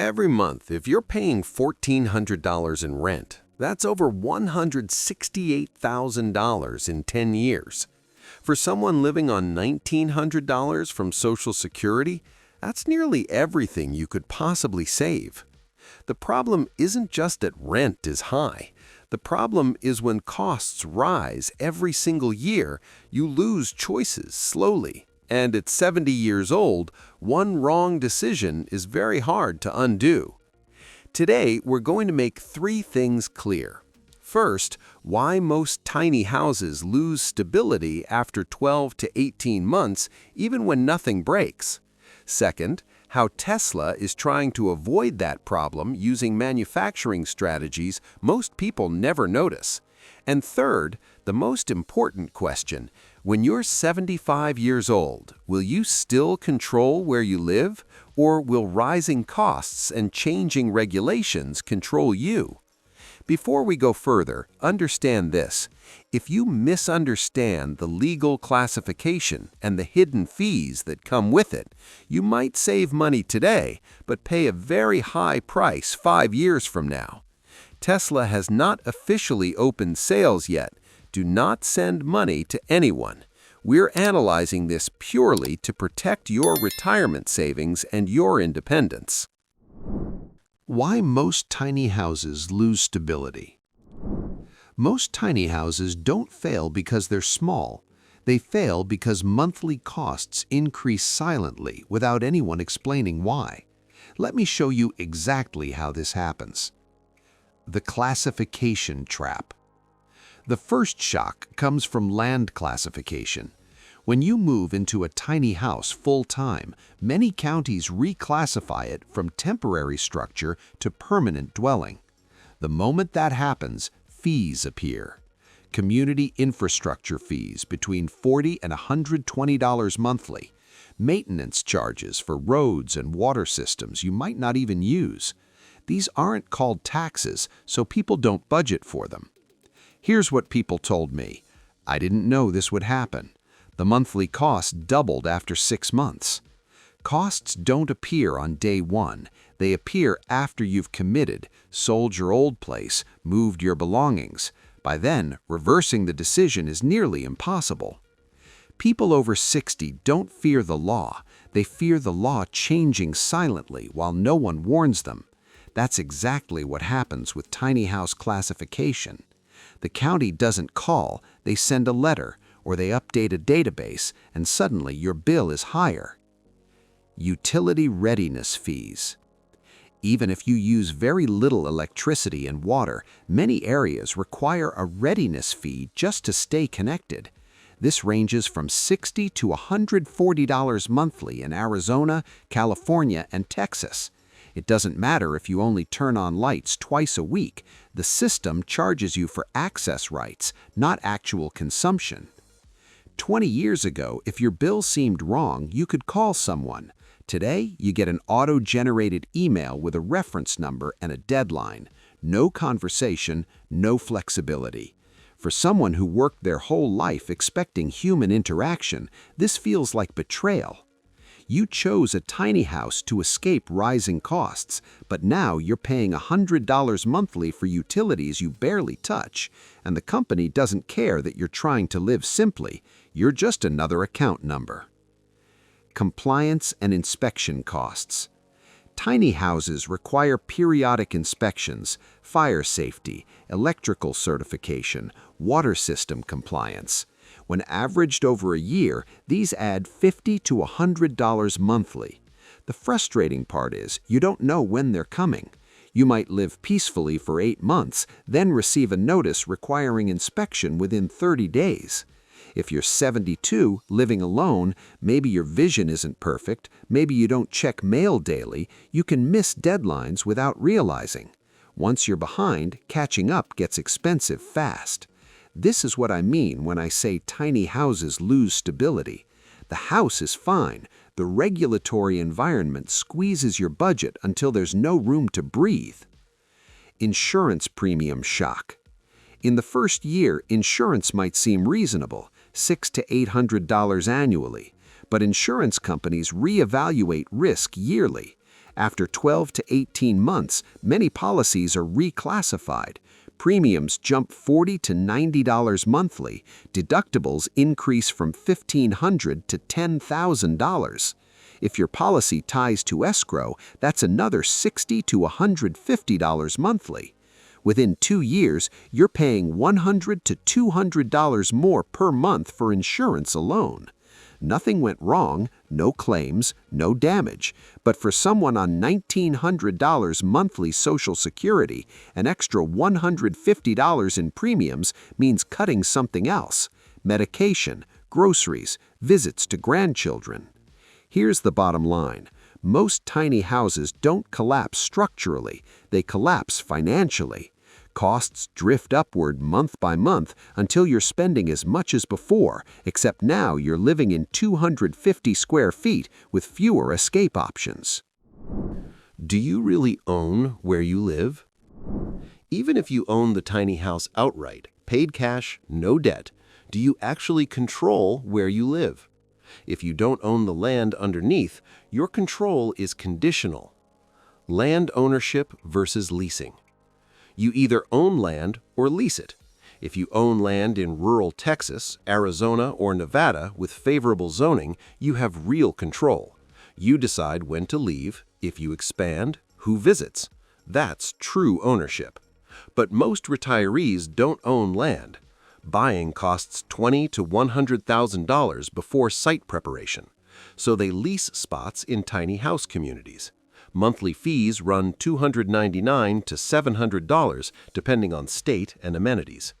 Every month, if you're paying $1,400 in rent, that's over $168,000 in 10 years. For someone living on $1,900 from Social Security, that's nearly everything you could possibly save. The problem isn't just that rent is high. The problem is when costs rise every single year, you lose choices slowly. And at 70 years old, one wrong decision is very hard to undo. Today, we're going to make three things clear. First, why most tiny houses lose stability after 12 to 18 months, even when nothing breaks. Second, how Tesla is trying to avoid that problem using manufacturing strategies most people never notice. And third, the most important question, when you're 75 years old, will you still control where you live, or will rising costs and changing regulations control you? Before we go further, understand this. If you misunderstand the legal classification and the hidden fees that come with it, you might save money today, but pay a very high price 5 years from now. Tesla has not officially opened sales yet. Do not send money to anyone. We're analyzing this purely to protect your retirement savings and your independence. Why most tiny houses lose stability. Most tiny houses don't fail because they're small. They fail because monthly costs increase silently without anyone explaining why. Let me show you exactly how this happens. The classification trap. The first shock comes from land classification. When you move into a tiny house full-time, many counties reclassify it from temporary structure to permanent dwelling. The moment that happens, fees appear. Community infrastructure fees between $40 and $120 monthly. Maintenance charges for roads and water systems you might not even use. These aren't called taxes, so people don't budget for them. Here's what people told me. I didn't know this would happen. The monthly costs doubled after 6 months. Costs don't appear on day one. They appear after you've committed, sold your old place, moved your belongings. By then, reversing the decision is nearly impossible. People over 60 don't fear the law. They fear the law changing silently while no one warns them. That's exactly what happens with tiny house classification. The county doesn't call, they send a letter, or they update a database, and suddenly your bill is higher. Utility readiness fees. Even if you use very little electricity and water, many areas require a readiness fee just to stay connected. This ranges from $60 to $140 monthly in Arizona, California, and Texas. It doesn't matter if you only turn on lights twice a week. The system charges you for access rights, not actual consumption. 20 years ago, if your bill seemed wrong, you could call someone. Today, you get an auto-generated email with a reference number and a deadline. No conversation, no flexibility. For someone who worked their whole life expecting human interaction, this feels like betrayal. You chose a tiny house to escape rising costs, but now you're paying $100 monthly for utilities you barely touch, and the company doesn't care that you're trying to live simply. You're just another account number. Compliance and inspection costs. Tiny houses require periodic inspections, fire safety, electrical certification, water system compliance. When averaged over a year, these add $50 to $100 monthly. The frustrating part is you don't know when they're coming. You might live peacefully for 8 months, then receive a notice requiring inspection within 30 days. If you're 72, living alone, maybe your vision isn't perfect, maybe you don't check mail daily, you can miss deadlines without realizing. Once you're behind, catching up gets expensive fast. This is what I mean when I say tiny houses lose stability. The house is fine. The regulatory environment squeezes your budget until there's no room to breathe. Insurance premium shock. In the first year, insurance might seem reasonable, $600 to $800 annually, but insurance companies reevaluate risk yearly. After 12 to 18 months, many policies are reclassified. Premiums jump $40 to $90 monthly. Deductibles increase from $1,500 to $10,000. If your policy ties to escrow, that's another $60 to $150 monthly. Within 2 years, you're paying $100 to $200 more per month for insurance alone. Nothing went wrong, no claims, no damage. But for someone on $1,900 monthly Social Security, an extra $150 in premiums means cutting something else: medication, groceries, visits to grandchildren. Here's the bottom line. Most tiny houses don't collapse structurally, they collapse financially. Costs drift upward month by month until you're spending as much as before, except now you're living in 250 square feet with fewer escape options. Do you really own where you live? Even if you own the tiny house outright, paid cash, no debt, do you actually control where you live? If you don't own the land underneath, your control is conditional. Land ownership versus leasing. You either own land or lease it. If you own land in rural Texas, Arizona, or Nevada with favorable zoning, you have real control. You decide when to leave, if you expand, who visits. That's true ownership. But most retirees don't own land. Buying costs $20,000 to $100,000 before site preparation, so they lease spots in tiny house communities. Monthly fees run $299 to $700 depending on state and amenities.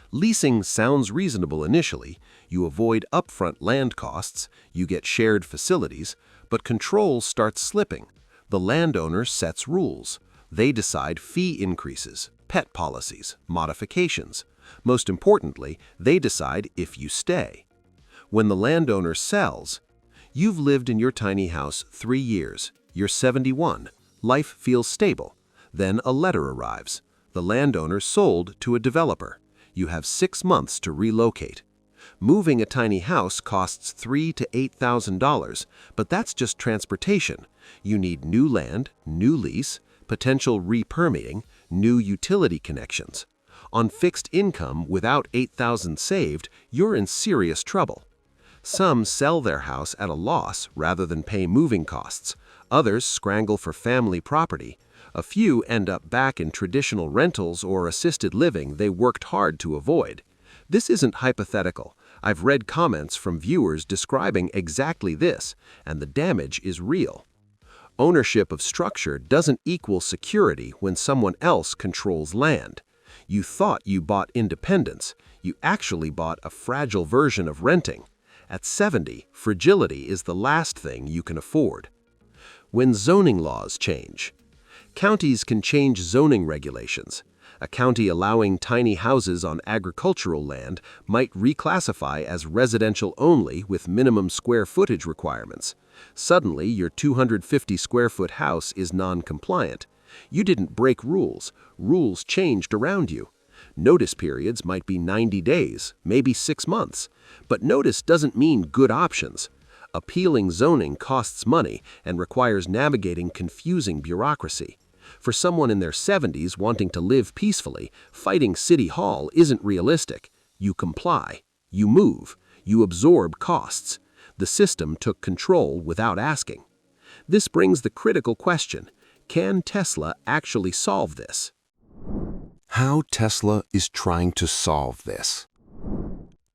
Leasing sounds reasonable initially. You avoid upfront land costs, you get shared facilities, but control starts slipping. The landowner sets rules. They decide fee increases, pet policies, modifications. Most importantly, they decide if you stay. When the landowner sells, you've lived in your tiny house 3 years. You're 71. Life feels stable. Then a letter arrives. The landowner sold to a developer. You have 6 months to relocate. Moving a tiny house costs $3,000 to $8,000, but that's just transportation. You need new land, new lease, potential re-permitting, new utility connections. On fixed income without $8,000 saved, you're in serious trouble. Some sell their house at a loss rather than pay moving costs. Others scramble for family property. A few end up back in traditional rentals or assisted living they worked hard to avoid. This isn't hypothetical. I've read comments from viewers describing exactly this, and the damage is real. Ownership of structure doesn't equal security when someone else controls land. You thought you bought independence. You actually bought a fragile version of renting. At 70, fragility is the last thing you can afford. When zoning laws change. Counties can change zoning regulations. A county allowing tiny houses on agricultural land might reclassify as residential only with minimum square footage requirements. Suddenly, your 250 square foot house is non-compliant. You didn't break rules. Rules changed around you. Notice periods might be 90 days, maybe 6 months. But notice doesn't mean good options. Appealing zoning costs money and requires navigating confusing bureaucracy. For someone in their 70s wanting to live peacefully, fighting City Hall isn't realistic. You comply. You move. You absorb costs. The system took control without asking. This brings the critical question: can Tesla actually solve this? How Tesla is trying to solve this.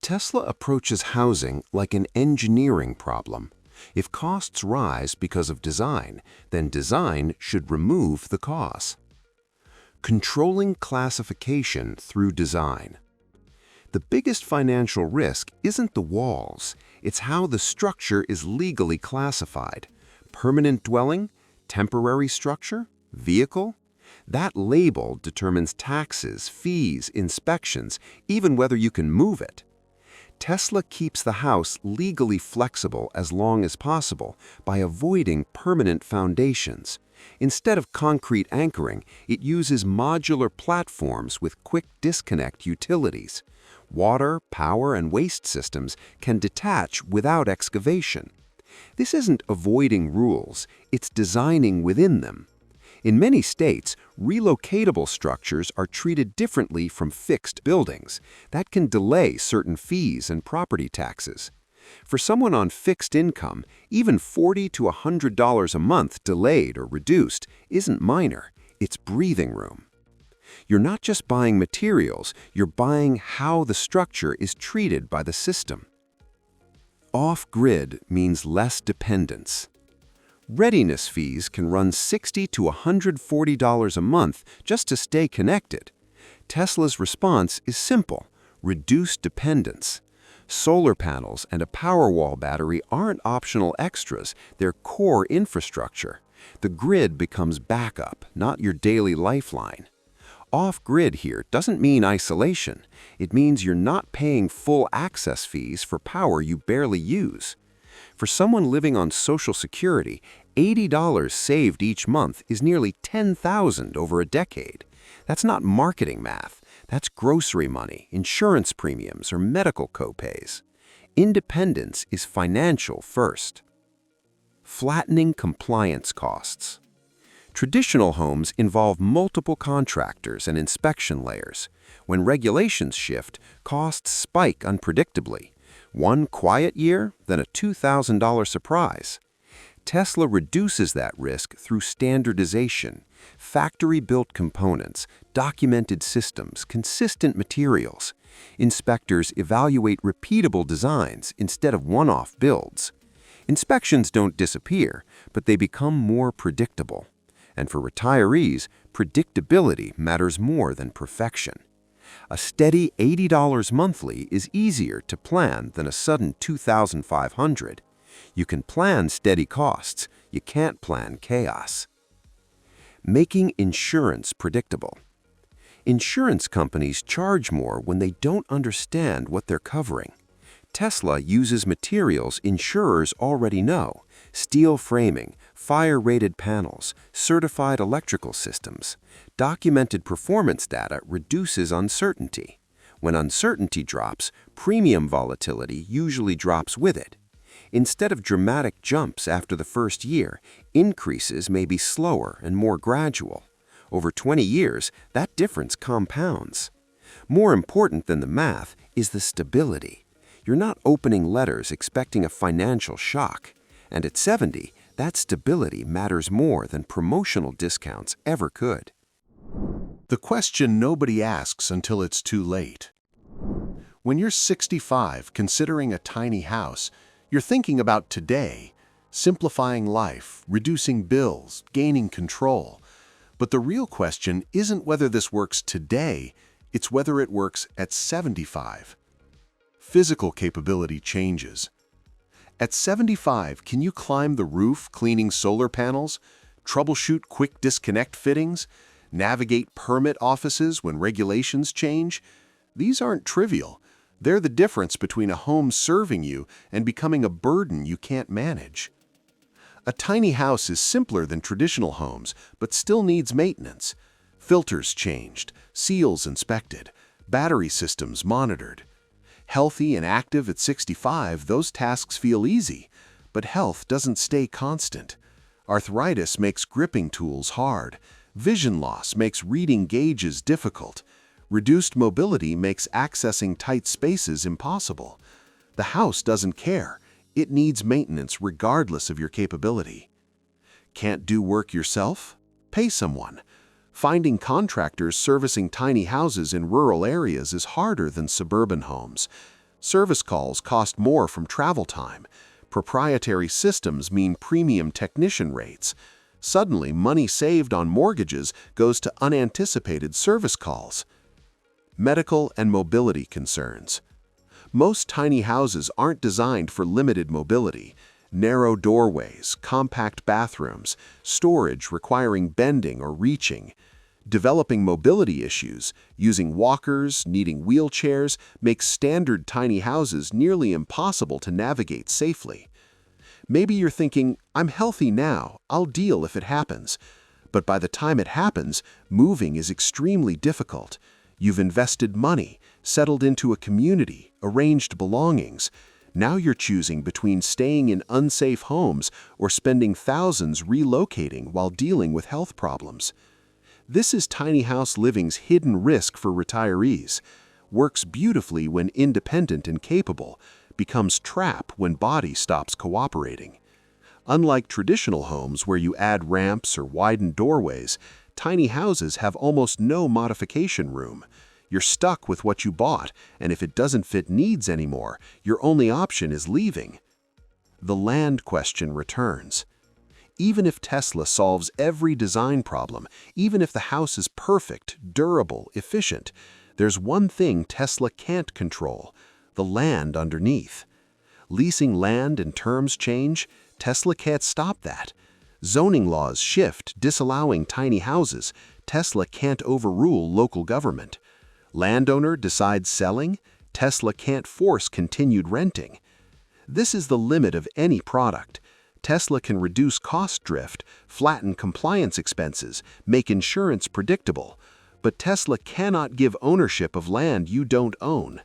Tesla approaches housing like an engineering problem. If costs rise because of design, then design should remove the costs. Controlling classification through design. The biggest financial risk isn't the walls, it's how the structure is legally classified. Permanent dwelling, temporary structure, vehicle? That label determines taxes, fees, inspections, even whether you can move it. Tesla keeps the house legally flexible as long as possible by avoiding permanent foundations. Instead of concrete anchoring, it uses modular platforms with quick disconnect utilities. Water, power, and waste systems can detach without excavation. This isn't avoiding rules, it's designing within them. In many states, relocatable structures are treated differently from fixed buildings. That can delay certain fees and property taxes. For someone on fixed income, even $40 to $100 a month delayed or reduced isn't minor, it's breathing room. You're not just buying materials, you're buying how the structure is treated by the system. Off-grid means less dependence. Readiness fees can run $60 to $140 a month just to stay connected. Tesla's response is simple: reduce dependence. Solar panels and a Powerwall battery aren't optional extras, they're core infrastructure. The grid becomes backup, not your daily lifeline. Off-grid here doesn't mean isolation. It means you're not paying full access fees for power you barely use. For someone living on Social Security, $80 saved each month is nearly $10,000 over a decade. That's not marketing math. That's grocery money, insurance premiums, or medical copays. Independence is financial first. Flattening compliance costs. Traditional homes involve multiple contractors and inspection layers. When regulations shift, costs spike unpredictably. One quiet year, then a $2,000 surprise. Tesla reduces that risk through standardization, factory-built components, documented systems, consistent materials. Inspectors evaluate repeatable designs instead of one-off builds. Inspections don't disappear, but they become more predictable. And for retirees, predictability matters more than perfection. A steady $80 monthly is easier to plan than a sudden $2,500. You can plan steady costs, you can't plan chaos. Making insurance predictable. Insurance companies charge more when they don't understand what they're covering. Tesla uses materials insurers already know: steel framing, fire-rated panels, certified electrical systems. Documented performance data reduces uncertainty. When uncertainty drops, premium volatility usually drops with it. Instead of dramatic jumps after the first year, increases may be slower and more gradual. Over 20 years, that difference compounds. More important than the math is the stability. You're not opening letters expecting a financial shock. And at 70, that stability matters more than promotional discounts ever could. The question nobody asks until it's too late. When you're 65, considering a tiny house, you're thinking about today, simplifying life, reducing bills, gaining control. But the real question isn't whether this works today, it's whether it works at 75. Physical capability changes. At 75, can you climb the roof cleaning solar panels, troubleshoot quick disconnect fittings, navigate permit offices when regulations change? These aren't trivial. They're the difference between a home serving you and becoming a burden you can't manage. A tiny house is simpler than traditional homes, but still needs maintenance. Filters changed, seals inspected, battery systems monitored. Healthy and active at 65, those tasks feel easy, but health doesn't stay constant. Arthritis makes gripping tools hard. Vision loss makes reading gauges difficult. Reduced mobility makes accessing tight spaces impossible. The house doesn't care. It needs maintenance regardless of your capability. Can't do work yourself? Pay someone. Finding contractors servicing tiny houses in rural areas is harder than suburban homes. Service calls cost more from travel time. Proprietary systems mean premium technician rates. Suddenly, money saved on mortgages goes to unanticipated service calls. Medical and mobility concerns. Most tiny houses aren't designed for limited mobility. Narrow doorways, compact bathrooms, storage requiring bending or reaching. Developing mobility issues, using walkers, needing wheelchairs, makes standard tiny houses nearly impossible to navigate safely. Maybe you're thinking, I'm healthy now, I'll deal if it happens. But by the time it happens, moving is extremely difficult. You've invested money, settled into a community, arranged belongings. Now you're choosing between staying in unsafe homes or spending thousands relocating while dealing with health problems. This is tiny house living's hidden risk for retirees. Works beautifully when independent and capable, becomes trap when body stops cooperating. Unlike traditional homes where you add ramps or widen doorways, tiny houses have almost no modification room. You're stuck with what you bought, and if it doesn't fit needs anymore, your only option is leaving. The land question returns. Even if Tesla solves every design problem, even if the house is perfect, durable, efficient, there's one thing Tesla can't control: the land underneath. Leasing land and terms change, Tesla can't stop that. Zoning laws shift, disallowing tiny houses. Tesla can't overrule local government. Landowner decides selling, Tesla can't force continued renting. This is the limit of any product. Tesla can reduce cost drift, flatten compliance expenses, make insurance predictable. But Tesla cannot give ownership of land you don't own.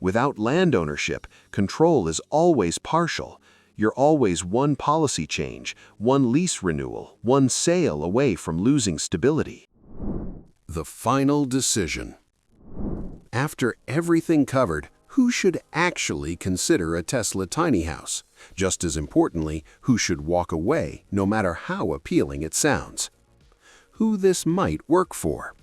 Without land ownership, control is always partial. You're always one policy change, one lease renewal, one sale away from losing stability. The final decision. After everything covered, who should actually consider a Tesla tiny house? Just as importantly, who should walk away, no matter how appealing it sounds? Who this might work for.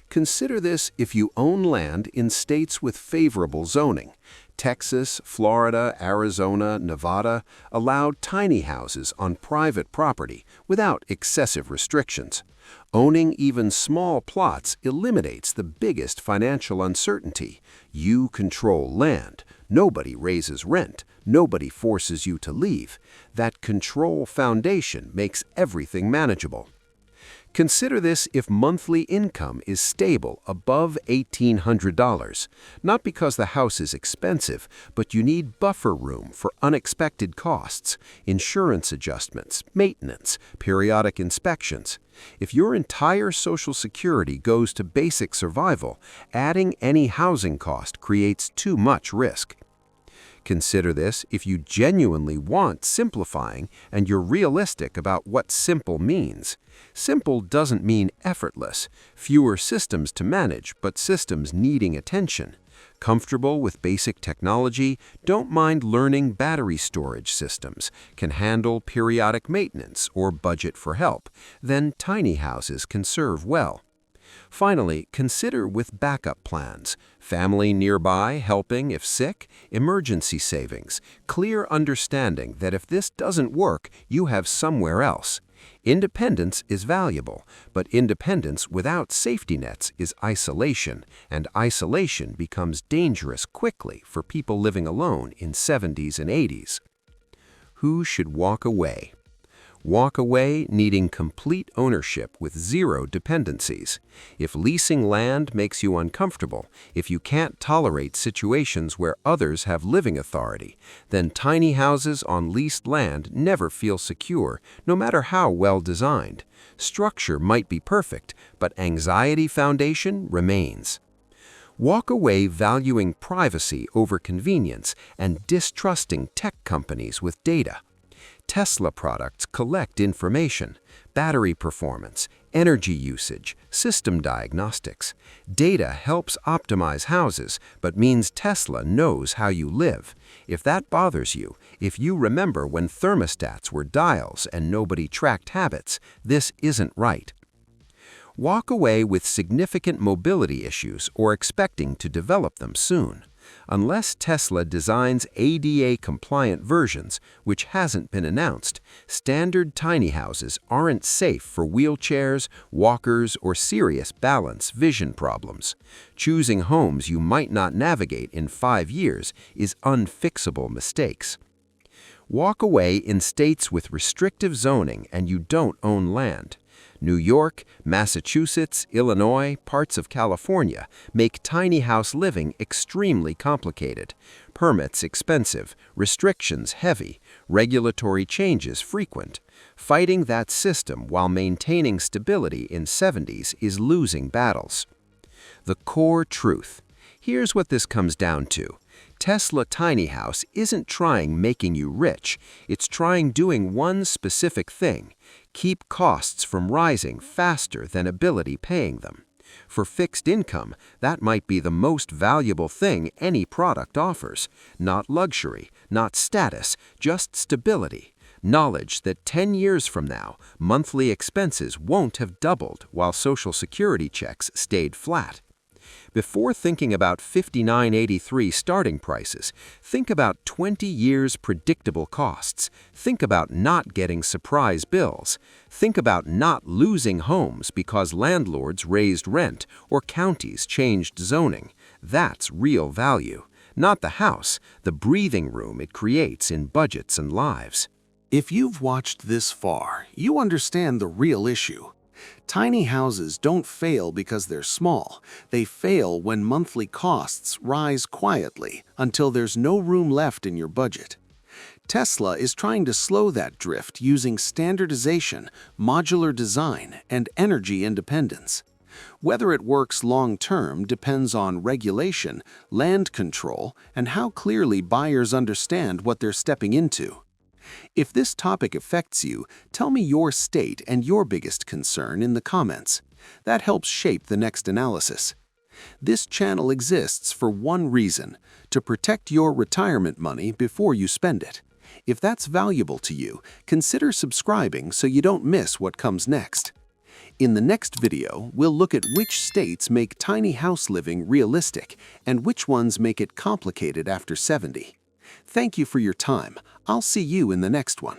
Consider this if you own land in states with favorable zoning. Texas, Florida, Arizona, Nevada allow tiny houses on private property without excessive restrictions. Owning even small plots eliminates the biggest financial uncertainty. You control land. Nobody raises rent. Nobody forces you to leave. That control foundation makes everything manageable. Consider this if monthly income is stable above $1,800, not because the house is expensive, but you need buffer room for unexpected costs, insurance adjustments, maintenance, periodic inspections. If your entire Social Security goes to basic survival, adding any housing cost creates too much risk. Consider this if you genuinely want simplifying and you're realistic about what simple means. Simple doesn't mean effortless, fewer systems to manage, but systems needing attention. Comfortable with basic technology, don't mind learning battery storage systems, can handle periodic maintenance or budget for help, then tiny houses can serve well. Finally, consider with backup plans, family nearby helping if sick, emergency savings, clear understanding that if this doesn't work, you have somewhere else. Independence is valuable, but independence without safety nets is isolation, and isolation becomes dangerous quickly for people living alone in 70s and 80s. Who should walk away? Walk away needing complete ownership with zero dependencies. If leasing land makes you uncomfortable, if you can't tolerate situations where others have living authority, then tiny houses on leased land never feel secure, no matter how well designed. Structure might be perfect, but anxiety foundation remains. Walk away valuing privacy over convenience and distrusting tech companies with data. Tesla products collect information, battery performance, energy usage, system diagnostics. Data helps optimize houses, but means Tesla knows how you live. If that bothers you, if you remember when thermostats were dials and nobody tracked habits, this isn't right. Walk away with significant mobility issues or expecting to develop them soon. Unless Tesla designs ADA-compliant versions, which hasn't been announced, standard tiny houses aren't safe for wheelchairs, walkers, or serious balance vision problems. Choosing homes you might not navigate in 5 years is unfixable mistakes. Walk away in states with restrictive zoning and you don't own land. New York, Massachusetts, Illinois, parts of California make tiny house living extremely complicated. Permits expensive, restrictions heavy, regulatory changes frequent. Fighting that system while maintaining stability in 70s is losing battles. The core truth. Here's what this comes down to. Tesla tiny house isn't trying making you rich. It's trying doing one specific thing: keep costs from rising faster than ability paying them. For fixed income, that might be the most valuable thing any product offers. Not luxury, not status, just stability. Knowledge that 10 years from now, monthly expenses won't have doubled while Social Security checks stayed flat. Before thinking about $59.83 starting prices, think about 20 years predictable costs. Think about not getting surprise bills. Think about not losing homes because landlords raised rent or counties changed zoning. That's real value. Not the house, the breathing room it creates in budgets and lives. If you've watched this far, you understand the real issue. Tiny houses don't fail because they're small. They fail when monthly costs rise quietly until there's no room left in your budget. Tesla is trying to slow that drift using standardization, modular design, and energy independence. Whether it works long-term depends on regulation, land control, and how clearly buyers understand what they're stepping into. If this topic affects you, tell me your state and your biggest concern in the comments. That helps shape the next analysis. This channel exists for one reason: to protect your retirement money before you spend it. If that's valuable to you, consider subscribing so you don't miss what comes next. In the next video, we'll look at which states make tiny house living realistic and which ones make it complicated after 70. Thank you for your time. I'll see you in the next one.